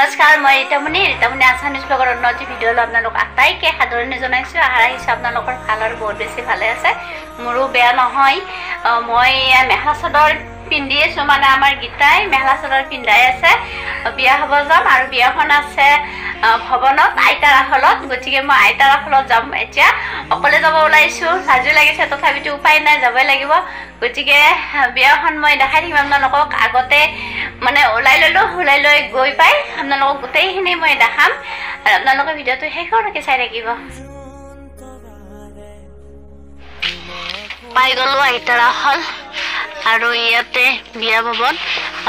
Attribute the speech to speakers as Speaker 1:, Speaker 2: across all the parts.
Speaker 1: নমস্কাৰ মই ৰীতামণি আছামিজ ব্লগৰ অন্য ভিডিঅ'লৈ আপোনালোক আটাইকে সাদৰণি জনাইছোঁ। আশা ৰাখিছোঁ আপোনালোকৰ ভাল আৰু বহুত বেছি ভালে আছে। মোৰো বেয়া নহয়। মই মেখেলা চাদৰ পিন্ধি আছোঁ, মানে আমাৰ গীতাই মেখেলা চাদৰ পিন্ধাই আছে। বিয়া হ'ব যাম আৰু বিয়াখন আছে ভৱনত আইতাৰ আখলত, গতিকে মই আইতাৰ আখলত যাম। এতিয়া অকলে যাব ওলাইছোঁ, লাজো লাগিছে, তথাপিতো উপায় নাই, যাবই লাগিব। গতিকে বিয়াখন মই দেখাই থাকিম আপোনালোকক। আগতে মানে ওলাই ল'লোঁ, ওলাই লৈ গৈ পাই আপোনালোকক গোটেইখিনি মই দেখাম আৰু আপোনালোকে ভিডিঅ'টো শেষলৈকে চাই থাকিব। পাই গ'লোঁ আইতাৰ আখল আৰু ইয়াতে বিয়া ভৱন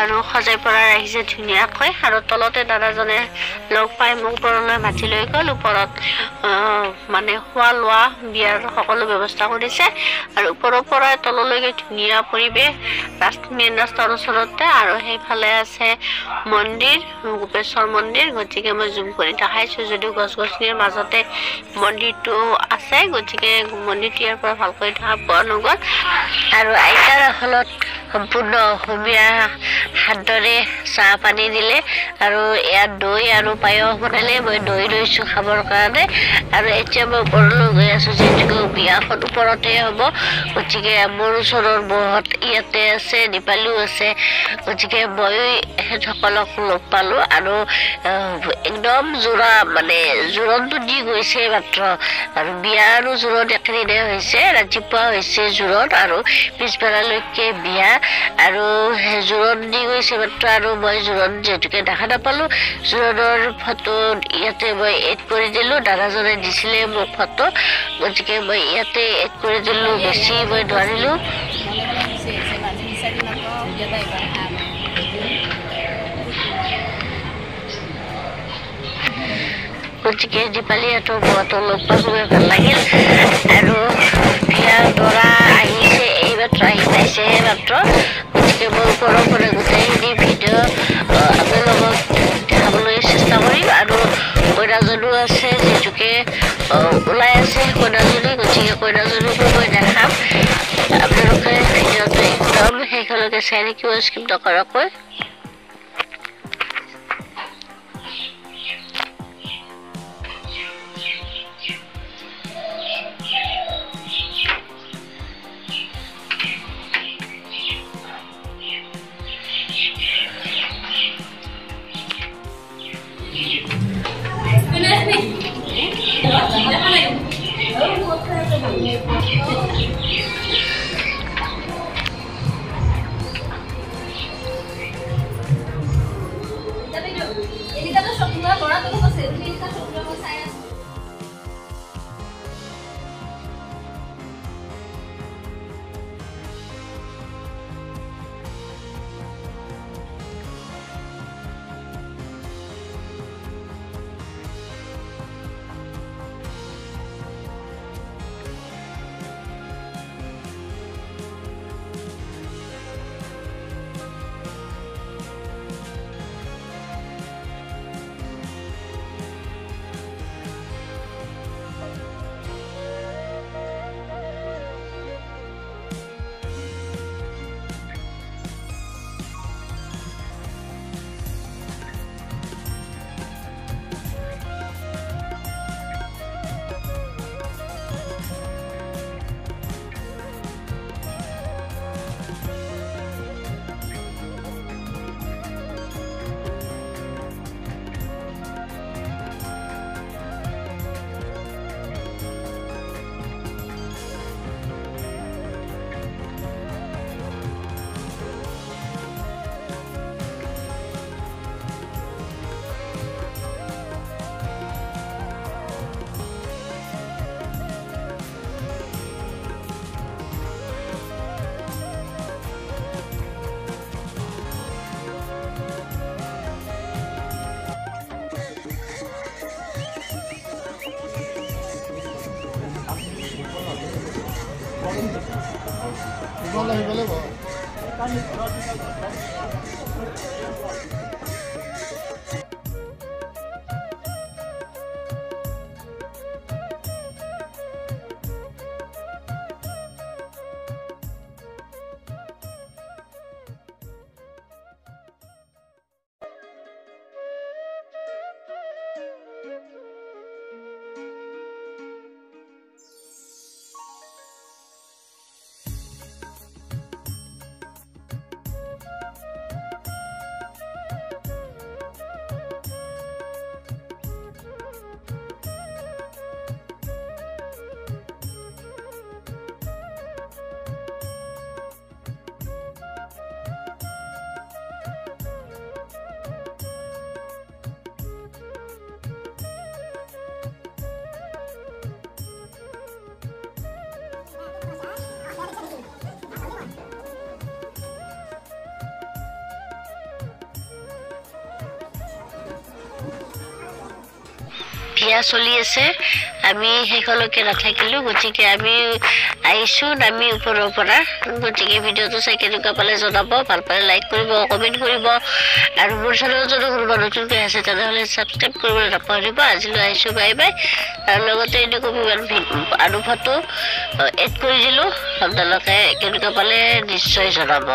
Speaker 1: আৰু সজাই পৰা ৰাখিছে ধুনীয়াকৈ। আৰু তলতে দাদাজনে লগ পাই মোক ওপৰলৈ মাতি লৈ গ'ল। ওপৰত মানে খোৱা লোৱা বিয়াৰ সকলো ব্যৱস্থা কৰিছে আৰু ওপৰৰ পৰাই তললৈকে ধুনীয়া পৰিৱেশ, মেইন ৰাস্তাৰ ওচৰতে। আৰু সেইফালে আছে মন্দিৰ, গোপেশ্বৰ মন্দিৰ। গতিকে মই জুম কৰি দেখাইছোঁ, যদিও গছ গছনিৰ মাজতে মন্দিৰটো আছে, গতিকে মন্দিৰটো ইয়াৰ পৰা ভালকৈ দেখা পোৱা নগ'ল। আৰু আইতাৰ আখলত সম্পূৰ্ণ অসমীয়া খাদ্যৰে চাহ পানী দিলে আৰু ইয়াত দৈ আৰু পায়স বনালে। মই দৈ লৈছোঁ খাবৰ কাৰণে। আৰু এতিয়া মই ওপৰলৈ গৈ আছোঁ, যিহেতুকে বিয়াখন ওপৰতে হ'ব। গতিকে মোৰ ওচৰৰ বৌহঁত ইয়াতে আছে, নেপালীও আছে। গতিকে মই এখেতসকলক লগ পালোঁ আৰু একদম জোৰা, মানে জোৰোণটো দি গৈছে মাত্ৰ। আৰু বিয়া আৰু জোৰোণ একেদিনাই হৈছে, ৰাতিপুৱা হৈছে জোৰোণ আৰু পিছবেলালৈকে বিয়া। আৰু জোৰোণ দি গৈছে মাত্ৰ। আৰু মই জোৰোণ যিহেতুকে দেখা নাপালোঁ, জোৰোণৰ ফটো ইয়াতে মই এড কৰি দিলোঁ। দাদাজনে দিছিলে মোক ফটো, গতিকে মই ইয়াতে এড কৰি দিলোঁ। বেছি মই নোৱাৰিলোঁ। গতিকে দীপালীহঁতৰ বৌহঁতৰ লগ পাই খুবেই ভাল লাগিল। আৰু বিয়া দৰা আহিছে, এইমাত্ৰ আহি পাইছেহে মাত্ৰ। গতিকে মই ওপৰৰ পৰা গোটেইখিনি ভিডিঅ' আপোনালোকক দেখাবলৈ চেষ্টা কৰিম। আৰু কইনাজনো আছে, যিহেতুকে ওলাই আছে কইনাজনী। গতিকে কইনাজনীকো মই দেখাম। আপোনালোকে ভিডিঅ'টো একদম শেষলৈকে চাই থাকিব, স্কিপ নকৰাকৈ। বিয়া চলি আছে আমি সেইখনকে নাথাকিলোঁ গতিকে আমি আহিছোঁ নামি ওপৰৰ পৰা গতিকে ভিডিঅ'টো চাই কেনেকুৱা পালে জনাব ভাল পালে লাইক কৰিব কমেণ্ট কৰিব আৰু মোৰ চেনেলত যদি কোনোবা নতুনকৈ আছে তেনেহ'লে ছাবস্ক্ৰাইব কৰিবলৈ নাপাহৰিব আজিলৈ আহিছোঁ বাই বাই আৰু লগতে এনেকুৱা আৰু ফটো এড কৰি দিলোঁ আপোনালোকে কেনেকুৱা পালে নিশ্চয় জনাব